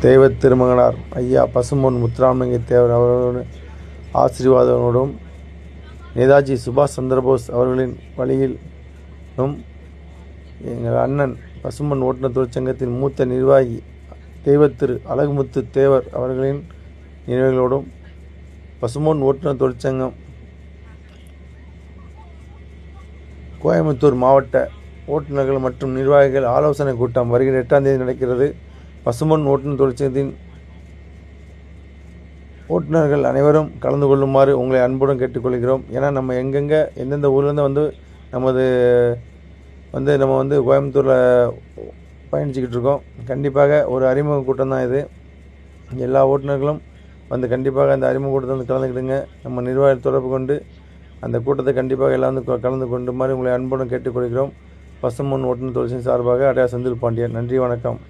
தெய்வ திருமகனார் ஐயா பசும்பொன் முத்துராமலிங்க தேவர் அவர்களோட ஆசீர்வாதங்களோடும் நேதாஜி சுபாஷ் சந்திரபோஸ் அவர்களின் வழியிலும் எங்கள் அண்ணன் பசும்பொன் ஓட்டுநர் தொழிற்சங்கத்தின் மூத்த நிர்வாகி தெய்வத்திரு அழகுமுத்து தேவர் அவர்களின் நினைவுகளோடும் பசும்பொன் ஓட்டுநர் தொழிற்சங்கம் கோயம்புத்தூர் மாவட்ட ஓட்டுநர்கள் மற்றும் நிர்வாகிகள் ஆலோசனை கூட்டம் வருகிற 8ஆம் தேதி நடக்கிறது. பசும்பொன் ஓட்டுநர் தொழிற்சங்கத்தின் ஓட்டுநர்கள் அனைவரும் கலந்து கொள்ளுமாறு உங்களை அன்புடன் கேட்டுக்கொள்கிறோம். ஏன்னா நம்ம எங்கெங்கே எந்தெந்த ஊர்லேருந்து நம்ம கோயம்புத்தூரில் பயணிச்சுக்கிட்டு இருக்கோம். கண்டிப்பாக ஒரு அறிமுக கூட்டம் தான் இது. எல்லா ஓட்டுநர்களும் கண்டிப்பாக அந்த அறிமுக கூட்டத்தில் கலந்துக்கிடுங்க. நம்ம நிர்வாகிகள் தொடர்பு கொண்டு அந்த கூட்டத்தை கண்டிப்பாக எல்லாம் கலந்து கொண்டு மாதிரி உங்களை அன்புடன் கேட்டுக்கொள்கிறோம். பசும்பொன் ஓட்டுநர் தொழிற்சங்கம் சார்பாக அடையார் செந்தில் பாண்டியன். நன்றி, வணக்கம்.